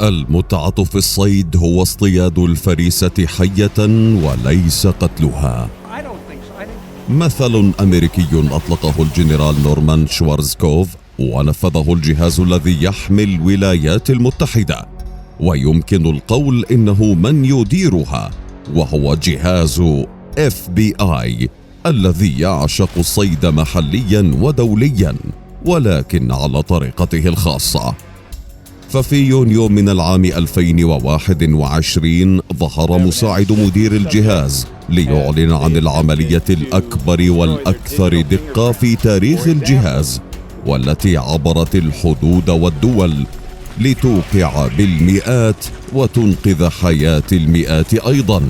المتعة في الصيد هو اصطياد الفريسة حية وليس قتلها. مثل أمريكي أطلقه الجنرال نورمان شوارزكوف ونفذه الجهاز الذي يحمي الولايات المتحدة، ويمكن القول إنه من يديرها، وهو جهاز FBI الذي يعشق الصيد محليا ودوليا، ولكن على طريقته الخاصة. ففي يونيو من العام 2021 ظهر مساعد مدير الجهاز ليعلن عن العملية الأكبر والأكثر دقة في تاريخ الجهاز، والتي عبرت الحدود والدول لتوقع بالمئات وتنقذ حياة المئات أيضا.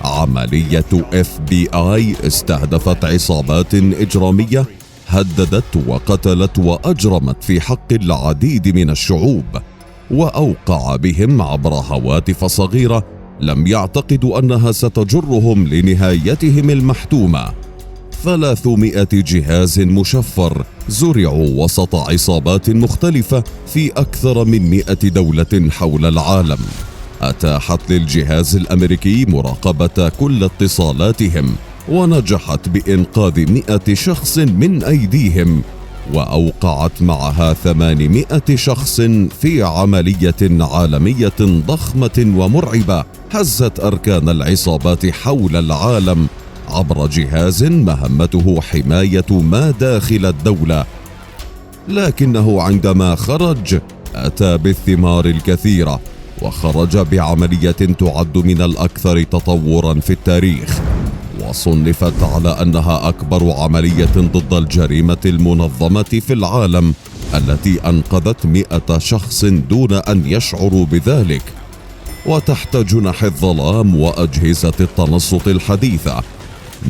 عملية FBI استهدفت عصابات إجرامية هددت وقتلت وأجرمت في حق العديد من الشعوب، وأوقع بهم عبر هواتف صغيرة لم يعتقدوا أنها ستجرهم لنهايتهم المحتومة. 300 جهاز مشفر زرعوا وسط عصابات مختلفة في أكثر من 100 دولة حول العالم، أتاحت للجهاز الأمريكي مراقبة كل اتصالاتهم، ونجحت بإنقاذ 100 شخص من أيديهم، وأوقعت معها 800 شخص في عملية عالمية ضخمة ومرعبة هزت أركان العصابات حول العالم عبر جهاز مهمته حماية ما داخل الدولة. لكنه عندما خرج أتى بالثمار الكثيرة، وخرج بعملية تعد من الأكثر تطورا في التاريخ، وصنفت على أنها أكبر عملية ضد الجريمة المنظمة في العالم، التي أنقذت 100 شخص دون أن يشعروا بذلك. وتحت جناح الظلام وأجهزة التنصت الحديثة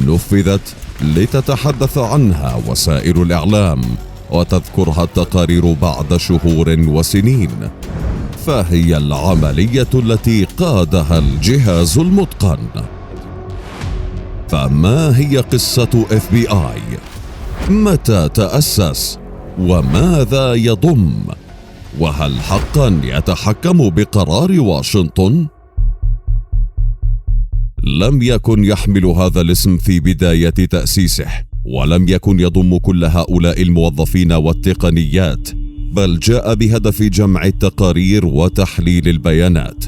نفذت لتتحدث عنها وسائل الإعلام وتذكرها التقارير بعد شهور وسنين، فهي العملية التي قادها الجهاز المتقن. فما هي قصة FBI؟ متى تأسس؟ وماذا يضم؟ وهل حقا يتحكم بقرار واشنطن؟ لم يكن يحمل هذا الاسم في بداية تأسيسه، ولم يكن يضم كل هؤلاء الموظفين والتقنيات، بل جاء بهدف جمع التقارير وتحليل البيانات،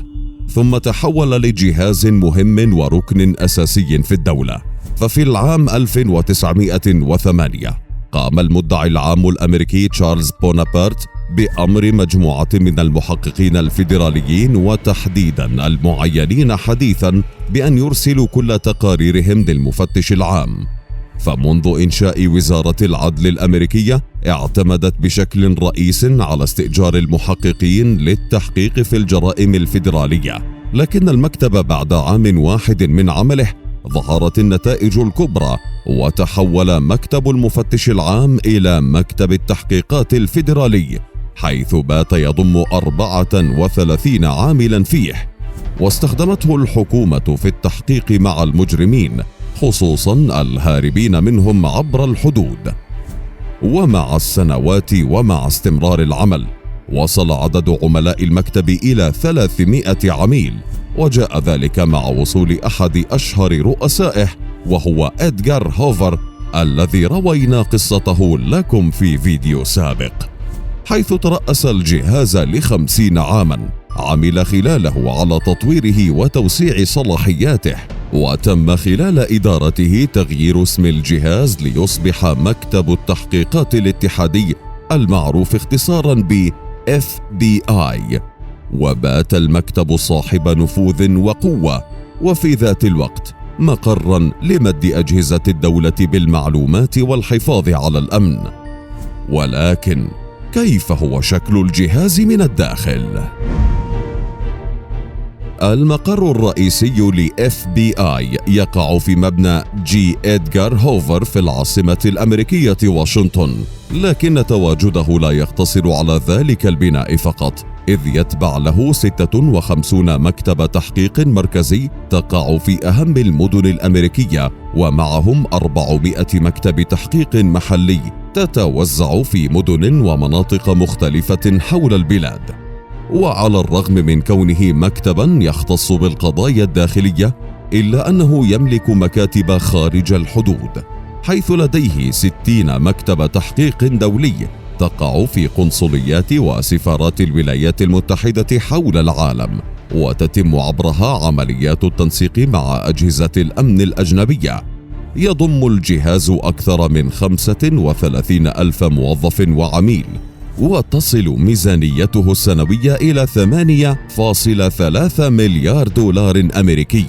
ثم تحول لجهاز مهم وركن أساسي في الدولة. ففي العام 1908 قام المدعي العام الأمريكي تشارلز بونابرت بأمر مجموعة من المحققين الفيدراليين وتحديدا المعينين حديثا بأن يرسلوا كل تقاريرهم للمفتش العام. فمنذ إنشاء وزارة العدل الأمريكية اعتمدت بشكل رئيس على استئجار المحققين للتحقيق في الجرائم الفيدرالية، لكن المكتب بعد عام واحد من عمله ظهرت النتائج الكبرى، وتحول مكتب المفتش العام إلى مكتب التحقيقات الفيدرالي، حيث بات يضم 34 عاملا فيه، واستخدمته الحكومة في التحقيق مع المجرمين، خصوصا الهاربين منهم عبر الحدود. ومع السنوات ومع استمرار العمل وصل عدد عملاء المكتب إلى 300 عميل، وجاء ذلك مع وصول أحد أشهر رؤسائه، وهو إدغار هوفر الذي روينا قصته لكم في فيديو سابق، حيث ترأس الجهاز ل50 عاما، عمل خلاله على تطويره وتوسيع صلاحياته، وتم خلال إدارته تغيير اسم الجهاز ليصبح مكتب التحقيقات الاتحادي المعروف اختصارا ب FBI، وبات المكتب صاحب نفوذ وقوة، وفي ذات الوقت مقرا لمد أجهزة الدولة بالمعلومات والحفاظ على الأمن. ولكن كيف هو شكل الجهاز من الداخل؟ المقر الرئيسي ل FBI يقع في مبنى جي إدغار هوفر في العاصمة الأمريكية واشنطن، لكن تواجده لا يقتصر على ذلك البناء فقط، إذ يتبع له 56 مكتب تحقيق مركزي تقع في أهم المدن الأمريكية، ومعهم 400 مكتب تحقيق محلي تتوزع في مدن ومناطق مختلفة حول البلاد. وعلى الرغم من كونه مكتبا يختص بالقضايا الداخلية، إلا أنه يملك مكاتب خارج الحدود، حيث لديه 60 مكتب تحقيق دولي تقع في قنصليات وسفارات الولايات المتحدة حول العالم، وتتم عبرها عمليات التنسيق مع أجهزة الأمن الأجنبية. يضم الجهاز أكثر من 35 ألف موظف وعميل، وتصل ميزانيته السنوية إلى 8.3 مليار دولار أمريكي.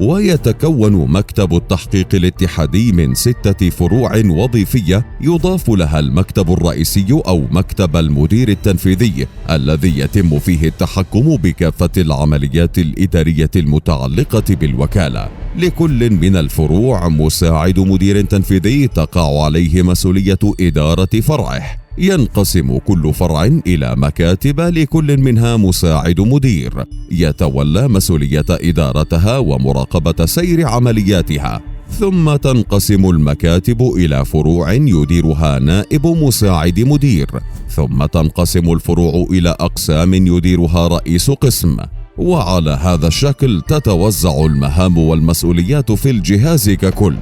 ويتكون مكتب التحقيق الاتحادي من 6 فروع وظيفية يضاف لها المكتب الرئيسي أو مكتب المدير التنفيذي، الذي يتم فيه التحكم بكافة العمليات الإدارية المتعلقة بالوكالة. لكل من الفروع مساعد مدير تنفيذي تقع عليه مسؤولية إدارة فرعه. ينقسم كل فرع إلى مكاتب لكل منها مساعد مدير يتولى مسؤولية إدارتها ومراقبة سير عملياتها، ثم تنقسم المكاتب إلى فروع يديرها نائب مساعد مدير، ثم تنقسم الفروع إلى أقسام يديرها رئيس قسم. وعلى هذا الشكل تتوزع المهام والمسؤوليات في الجهاز ككل.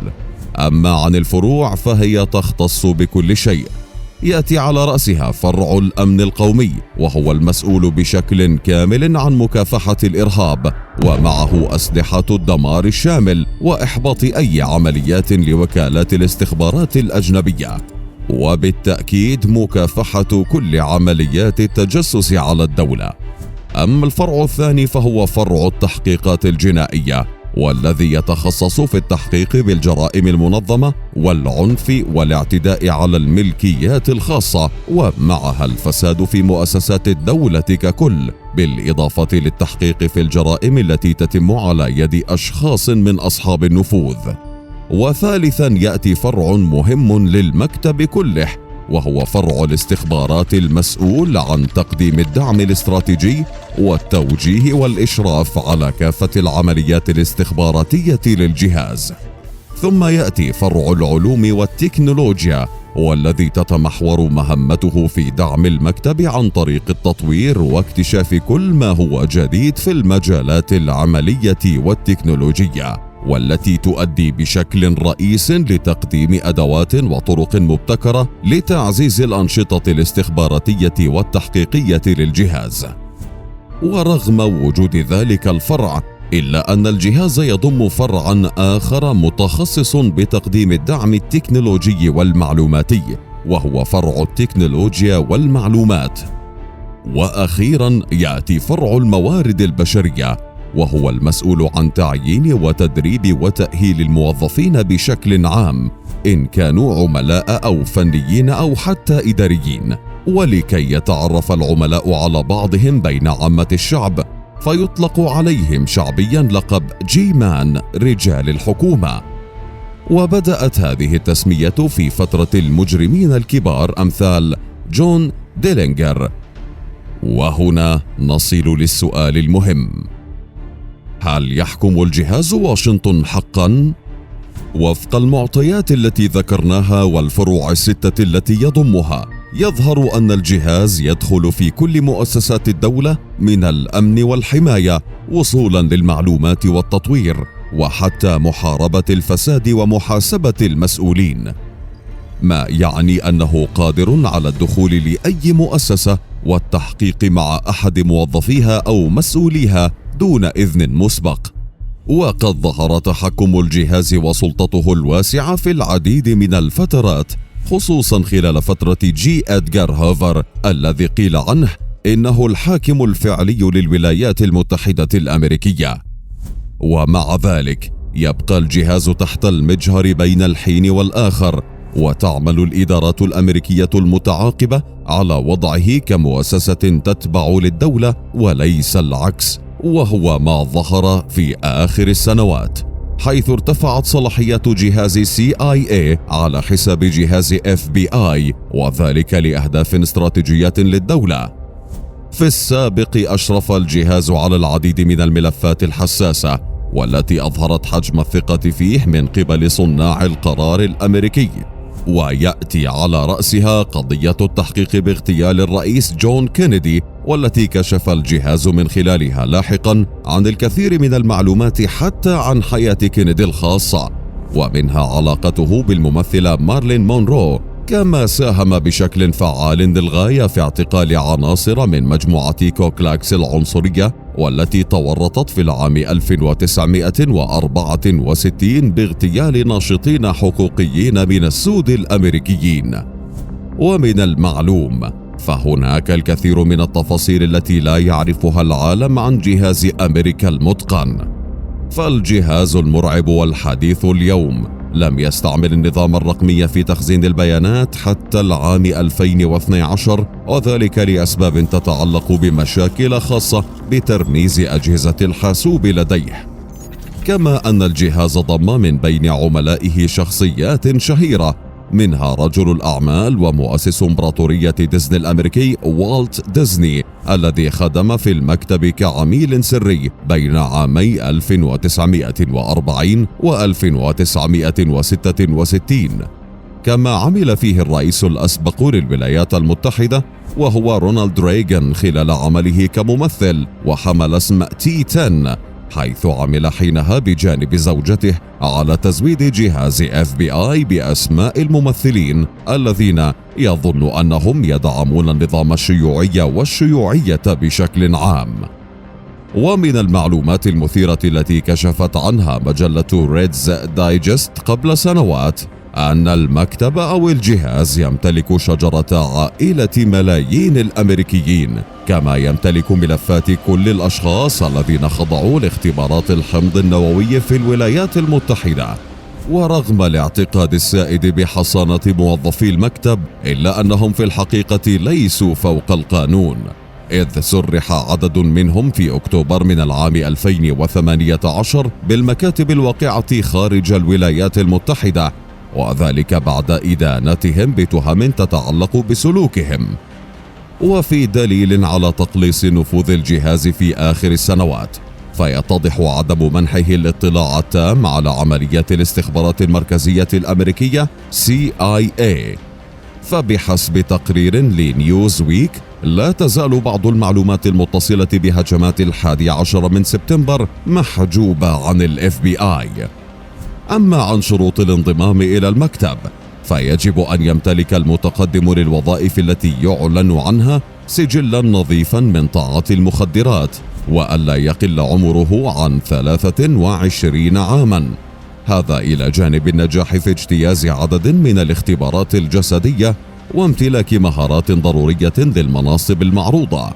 أما عن الفروع فهي تختص بكل شيء. يأتي على رأسها فرع الأمن القومي، وهو المسؤول بشكل كامل عن مكافحة الإرهاب، ومعه أسلحة الدمار الشامل وإحباط أي عمليات لوكالات الاستخبارات الأجنبية، وبالتأكيد مكافحة كل عمليات التجسس على الدولة. أما الفرع الثاني فهو فرع التحقيقات الجنائية، والذي يتخصص في التحقيق بالجرائم المنظمة والعنف والاعتداء على الملكيات الخاصة، ومعها الفساد في مؤسسات الدولة ككل، بالإضافة للتحقيق في الجرائم التي تتم على يد أشخاص من أصحاب النفوذ. وثالثا يأتي فرع مهم للمكتب كله، وهو فرع الاستخبارات المسؤول عن تقديم الدعم الاستراتيجي والتوجيه والإشراف على كافة العمليات الاستخباراتية للجهاز. ثم يأتي فرع العلوم والتكنولوجيا، والذي تتمحور مهمته في دعم المكتب عن طريق التطوير واكتشاف كل ما هو جديد في المجالات العملية والتكنولوجية، والتي تؤدي بشكل رئيس لتقديم أدوات وطرق مبتكرة لتعزيز الأنشطة الاستخباراتية والتحقيقية للجهاز. ورغم وجود ذلك الفرع، إلا أن الجهاز يضم فرعا آخر متخصص بتقديم الدعم التكنولوجي والمعلوماتي، وهو فرع التكنولوجيا والمعلومات. وأخيرا يأتي فرع الموارد البشرية، وهو المسؤول عن تعيين وتدريب وتأهيل الموظفين بشكل عام، إن كانوا عملاء أو فنيين أو حتى إداريين، ولكي يتعرف العملاء على بعضهم بين عامة الشعب، فيطلق عليهم شعبيا لقب جي مان، رجال الحكومة. وبدأت هذه التسمية في فترة المجرمين الكبار أمثال جون ديلينجر. وهنا نصل للسؤال المهم: هل يحكم الجهاز واشنطن حقا؟ وفق المعطيات التي ذكرناها والفروع الستة التي يضمها، يظهر أن الجهاز يدخل في كل مؤسسات الدولة من الأمن والحماية وصولا للمعلومات والتطوير، وحتى محاربة الفساد ومحاسبة المسؤولين، ما يعني أنه قادر على الدخول لأي مؤسسة والتحقيق مع أحد موظفيها أو مسؤوليها دون إذن مسبق. وقد ظهر تحكم الجهاز وسلطته الواسعة في العديد من الفترات، خصوصا خلال فترة جي إدغار هوفر الذي قيل عنه إنه الحاكم الفعلي للولايات المتحدة الأمريكية. ومع ذلك يبقى الجهاز تحت المجهر بين الحين والآخر، وتعمل الإدارات الأمريكية المتعاقبة على وضعه كمؤسسة تتبع للدولة وليس العكس، وهو ما ظهر في آخر السنوات، حيث ارتفعت صلاحيات جهاز CIA على حساب جهاز FBI، وذلك لأهداف استراتيجية للدولة. في السابق أشرف الجهاز على العديد من الملفات الحساسة والتي أظهرت حجم الثقة فيه من قبل صناع القرار الأمريكي، ويأتي على رأسها قضية التحقيق باغتيال الرئيس جون كينيدي، والتي كشف الجهاز من خلالها لاحقا عن الكثير من المعلومات حتى عن حياة كينيدي الخاصة، ومنها علاقته بالممثلة مارلين مونرو، كما ساهم بشكل فعال للغاية في اعتقال عناصر من مجموعة كوكلاكس العنصرية، والتي تورطت في العام 1964 باغتيال ناشطين حقوقيين من السود الأمريكيين. ومن المعلوم فهناك الكثير من التفاصيل التي لا يعرفها العالم عن جهاز أمريكا المتقن. فالجهاز المرعب والحديث اليوم لم يستعمل النظام الرقمي في تخزين البيانات حتى العام 2012، وذلك لأسباب تتعلق بمشاكل خاصة بترميز أجهزة الحاسوب لديه. كما أن الجهاز ضم من بين عملائه شخصيات شهيرة، منها رجل الأعمال ومؤسس إمبراطورية ديزني الأمريكي والت ديزني، الذي خدم في المكتب كعميل سري بين عامي 1940 و 1966. كما عمل فيه الرئيس الأسبق للولايات المتحدة وهو رونالد ريغان خلال عمله كممثل، وحمل اسم T10، حيث عمل حينها بجانب زوجته على تزويد جهاز FBI بأسماء الممثلين الذين يظن أنهم يدعمون النظام الشيوعي والشيوعية بشكل عام. ومن المعلومات المثيرة التي كشفت عنها مجلة ريدز دايجست قبل سنوات أن المكتب أو الجهاز يمتلك شجرة عائلة ملايين الأمريكيين، كما يمتلك ملفات كل الأشخاص الذين خضعوا لاختبارات الحمض النووي في الولايات المتحدة. ورغم الاعتقاد السائد بحصانة موظفي المكتب، إلا أنهم في الحقيقة ليسوا فوق القانون، إذ سرح عدد منهم في أكتوبر من العام 2018 بالمكاتب الواقعة خارج الولايات المتحدة، وذلك بعد إدانتهم بتهم تتعلق بسلوكهم. وفي دليل على تقليص نفوذ الجهاز في آخر السنوات، فيتضح عدم منحه الاطلاع التام على عمليات الاستخبارات المركزية الأمريكية CIA. فبحسب تقرير لنيوز ويك، لا تزال بعض المعلومات المتصلة بهجمات 11 من سبتمبر محجوبة عن FBI. أما عن شروط الانضمام إلى المكتب، فيجب أن يمتلك المتقدم للوظائف التي يعلن عنها سجلا نظيفا من تعاطي المخدرات، وألا يقل عمره عن 23 عاما، هذا إلى جانب النجاح في اجتياز عدد من الاختبارات الجسدية وامتلاك مهارات ضرورية للمناصب المعروضة.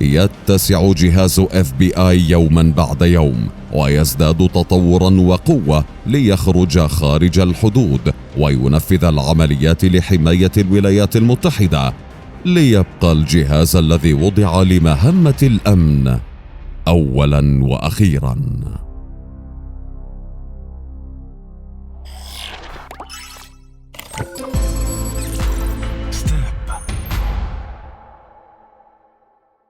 يتسع جهاز FBI يوما بعد يوم، ويزداد تطورا وقوة ليخرج خارج الحدود وينفذ العمليات لحماية الولايات المتحدة، ليبقى الجهاز الذي وضع لمهمة الأمن أولا وأخيرا.